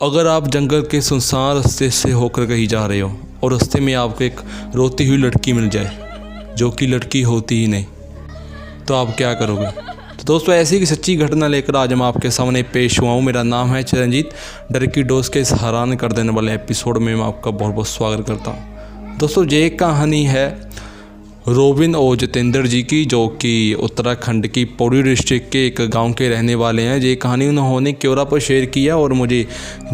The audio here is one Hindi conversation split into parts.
अगर आप जंगल के सुनसान रास्ते से होकर कहीं जा रहे हो और रास्ते में आपको एक रोती हुई लड़की मिल जाए जो कि लड़की होती ही नहीं, तो आप क्या करोगे? तो दोस्तों, ऐसी की सच्ची घटना लेकर आज मैं आपके सामने पेश हुआ हूँ। मेरा नाम है चिरंजीत। डर की डोज के इस हैरान कर देने वाले एपिसोड में मैं आपका बहुत बहुत स्वागत करता हूँ। दोस्तों, ये एक कहानी है रोबिन और जितेंद्र जी की, जो कि उत्तराखंड की पौड़ी डिस्ट्रिक्ट के एक गांव के रहने वाले हैं। ये कहानी उन्होंने क्योरा पर शेयर किया और मुझे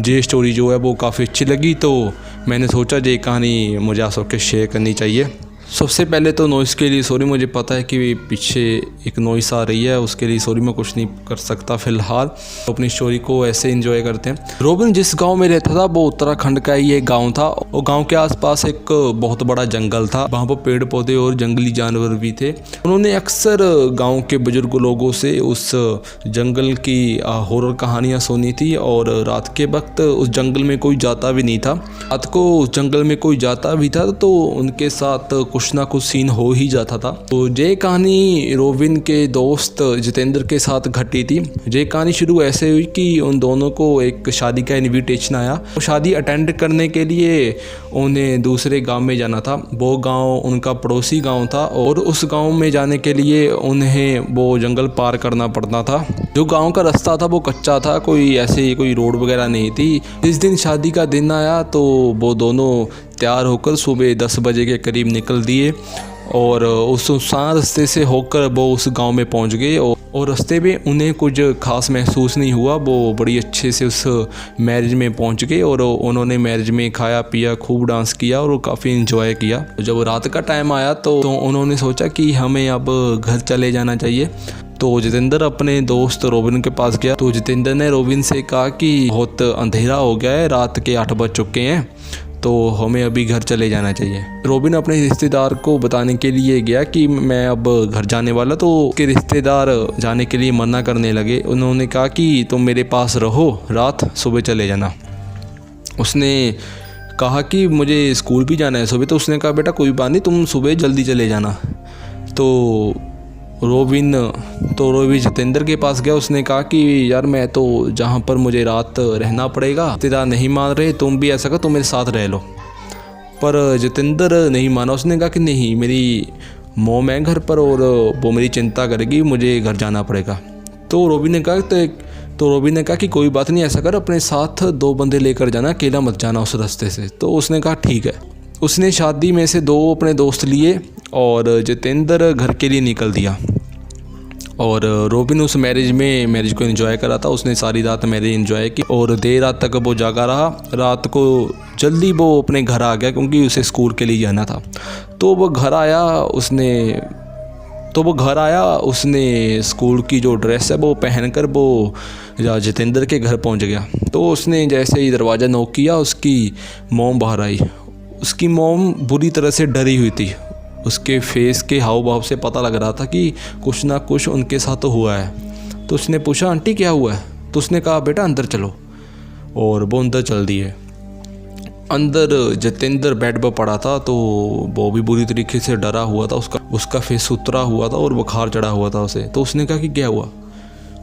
ये स्टोरी जो है वो काफ़ी अच्छी लगी, तो मैंने सोचा ये कहानी मुझे आप सबके शेयर करनी चाहिए। सबसे पहले तो नॉइस के लिए सॉरी। मुझे पता है कि पीछे एक नॉइस आ रही है, उसके लिए सॉरी। मैं कुछ नहीं कर सकता फ़िलहाल, तो अपनी स्टोरी को ऐसे एंजॉय करते हैं। रोबिन जिस गांव में रहता था वो उत्तराखंड का ही एक गांव था और गांव के आसपास एक बहुत बड़ा जंगल था। वहाँ पर पेड़ पौधे और जंगली जानवर भी थे। उन्होंने अक्सर गाँव के बुजुर्ग लोगों से उस जंगल की हॉरर कहानियाँ सुनी थी और रात के वक्त उस जंगल में कोई जाता भी नहीं था। रात को उस जंगल में कोई जाता भी था तो उनके साथ कुछ ना कुछ सीन हो ही जाता था। तो ये कहानी रोबिन के दोस्त जितेंद्र के साथ घटी थी। ये कहानी शुरू ऐसे हुई कि उन दोनों को एक शादी का इनविटेशन आया। वो शादी अटेंड करने के लिए उन्हें दूसरे गांव में जाना था। वो गांव उनका पड़ोसी गांव था और उस गांव में जाने के लिए उन्हें वो जंगल पार करना पड़ता था। जो गांव का रास्ता था वो कच्चा था, कोई रोड वगैरह नहीं थी। जिस दिन शादी का दिन आया तो वो दोनों तैयार होकर सुबह 10 बजे के करीब निकल दिए और उस सुनसान रास्ते से होकर वो उस गांव में पहुंच गए और रास्ते में उन्हें कुछ खास महसूस नहीं हुआ। वो बड़ी अच्छे से उस मैरिज में पहुंच गए और उन्होंने मैरिज में खाया पिया, खूब डांस किया और काफ़ी इन्जॉय किया। जब रात का टाइम आया तो उन्होंने सोचा कि हमें अब घर चले जाना चाहिए। तो जितेंद्र अपने दोस्त रोबिन के पास गया। तो जितेंद्र ने रोबिन से कहा कि बहुत अंधेरा हो गया है, रात के 8 बज चुके हैं, तो हमें अभी घर चले जाना चाहिए। रोबिन अपने रिश्तेदार को बताने के लिए गया कि मैं अब घर जाने वाला, तो उसके रिश्तेदार जाने के लिए मना करने लगे। उन्होंने कहा कि तुम मेरे पास रहो, रात सुबह चले जाना। उसने कहा कि मुझे स्कूल भी जाना है सुबह। तो उसने कहा बेटा कोई बात नहीं, तुम सुबह जल्दी चले जाना। तो रोबिन जितेंद्र के पास गया। उसने कहा कि यार मैं तो जहाँ पर मुझे रात रहना पड़ेगा, रिश्तेदार नहीं मान रहे, तुम भी ऐसा कर, तुम मेरे साथ रह लो। पर जितेंद्र नहीं माना। उसने कहा कि नहीं, मेरी मॉम है घर पर और वो मेरी चिंता करेगी, मुझे घर जाना पड़ेगा। तो रोबिन ने कहा कि कोई बात नहीं, ऐसा कर अपने साथ 2 बंदे लेकर जाना, अकेला मत जाना उस रास्ते से। तो उसने कहा ठीक है। उसने शादी में से 2 अपने दोस्त लिए और जितेंद्र घर के लिए निकल दिया। और रोबिन उस मैरिज को एंजॉय करा था। उसने सारी रात मैरिज एंजॉय की और देर रात तक वो जागा रहा। रात को जल्दी वो अपने घर आ गया क्योंकि उसे स्कूल के लिए जाना था। तो वो घर आया, उसने स्कूल की जो ड्रेस है वो पहनकर वो जितेंद्र के घर पहुंच गया। तो उसने जैसे ही दरवाज़ा नॉक किया, उसकी मॉम बाहर आई। उसकी मॉम बुरी तरह से डरी हुई थी। उसके फेस के हाव भाव से पता लग रहा था कि कुछ ना कुछ उनके साथ तो हुआ है। तो उसने पूछा आंटी क्या हुआ है? तो उसने कहा बेटा अंदर चलो, और वो अंदर चल दिए। अंदर जितेंद्र बेड पर पड़ा था तो वो भी बुरी तरीके से डरा हुआ था। उसका फेस उतरा हुआ था और बुखार चढ़ा हुआ था उसे। तो उसने कहा कि क्या हुआ?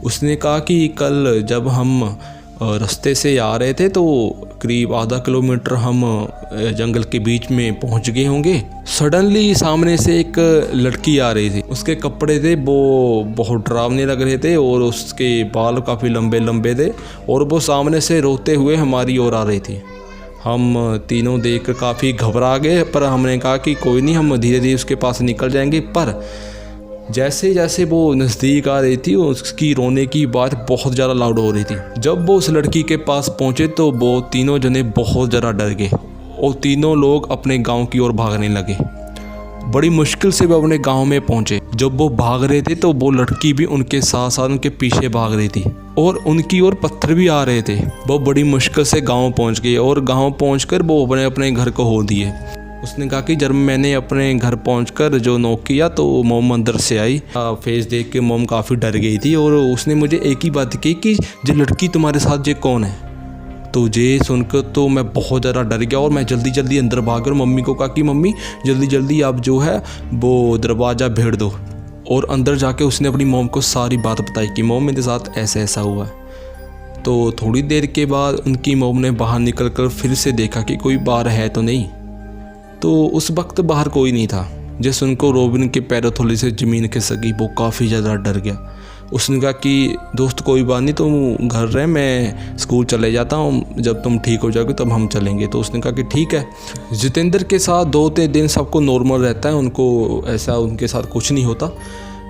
उसने कहा कि कल जब हम रास्ते से आ रहे थे तो करीब आधा किलोमीटर हम जंगल के बीच में पहुंच गए होंगे। सडनली सामने से एक लड़की आ रही थी। उसके कपड़े थे वो बहुत डरावने लग रहे थे और उसके बाल काफ़ी लंबे लंबे थे और वो सामने से रोते हुए हमारी ओर आ रही थी। हम तीनों देख कर काफ़ी घबरा गए, पर हमने कहा कि कोई नहीं, हम धीरे धीरे उसके पास निकल जाएंगे। पर जैसे जैसे वो नज़दीक आ रही थी उसकी रोने की बात बहुत ज़्यादा लाउड हो रही थी। जब वो उस लड़की के पास पहुँचे तो वो तीनों जने बहुत ज़्यादा डर गए और तीनों लोग अपने गांव की ओर भागने लगे। बड़ी मुश्किल से वो अपने गांव में पहुँचे। जब वो भाग रहे थे तो वो लड़की भी उनके साथ साथ उनके पीछे भाग रही थी और उनकी ओर पत्थर भी आ रहे थे। वो बड़ी मुश्किल से गाँव पहुँच गए और गाँव पहुँचकर वो अपने घर को हो दिए। उसने कहा कि जब मैंने अपने घर पहुंचकर जो नॉक किया तो मोम अंदर से आई। फेस देख के मोम काफ़ी डर गई थी और उसने मुझे एक ही बात की कि ये लड़की तुम्हारे साथ ये कौन है? तो ये सुनकर तो मैं बहुत ज़्यादा डर गया और मैं जल्दी जल्दी अंदर भाग कर मम्मी को कहा कि मम्मी जल्दी जल्दी आप जो है वो दरवाज़ा भेड़ दो। और अंदर जाके उसने अपनी मोम को सारी बात बताई कि मोम मेरे साथ ऐसा ऐसा हुआ है। तो थोड़ी देर के बाद उनकी मॉम ने बाहर निकलकर फिर से देखा कि कोई बाहर है तो नहीं। तो उस वक्त बाहर कोई नहीं था। जैसे उनको रॉबिन के पैरों थोड़ी से ज़मीन खिसकी, वो काफ़ी ज़्यादा डर गया। उसने कहा कि दोस्त कोई बात नहीं, तुम घर रहे, मैं स्कूल चले जाता हूँ, जब तुम ठीक हो जाओगे तब हम चलेंगे। तो उसने कहा कि ठीक है। जितेंद्र के साथ 2-3 दिन सबको नॉर्मल रहता है, उनको ऐसा उनके साथ कुछ नहीं होता।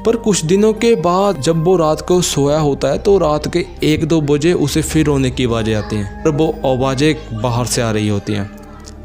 पर कुछ दिनों के बाद जब वो रात को सोया होता है तो रात के 1-2 बजे उसे फिर रोने की आवाज़ें आती हैं और वो आवाज़ें बाहर से आ रही होती हैं।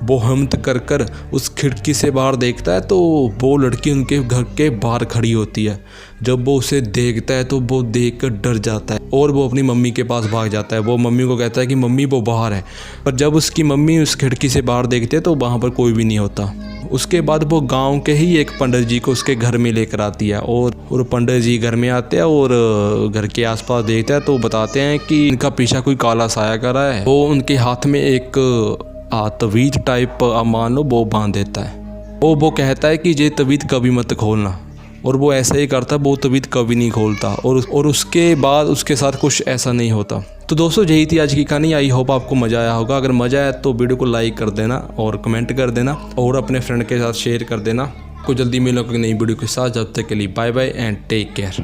वो हिम्मत कर उस खिड़की से बाहर देखता है तो वो लड़की उनके घर के बाहर खड़ी होती है। जब वो उसे देखता है तो वो देख कर डर जाता है और वो अपनी मम्मी के पास भाग जाता है। वो मम्मी को कहता है कि मम्मी वो बाहर है। पर जब उसकी मम्मी उस खिड़की से बाहर देखती है तो वहाँ पर कोई भी नहीं होता। उसके बाद वो गांव के ही एक पंडित जी को उसके घर में लेकर आती है और पंडित जी घर में आते हैं और घर के आसपास देखते हैं तो बताते हैं कि इनका पीछा कोई काला साया कर रहा है। वो उनके हाथ में एक तवीज़ टाइप मान लो वो बांध देता है। वो कहता है कि ये तवीज़ कभी मत खोलना, और वो ऐसा ही करता है। वो तवीज़ कभी नहीं खोलता और उसके बाद उसके साथ कुछ ऐसा नहीं होता। तो दोस्तों यही थी आज की कहानी। आई होप आपको मज़ा आया होगा। अगर मज़ा आया तो वीडियो को लाइक कर देना और कमेंट कर देना और अपने फ्रेंड के साथ शेयर कर देना। को जल्दी मिलोगे नई वीडियो के साथ। जब तक के लिए bye bye and take care.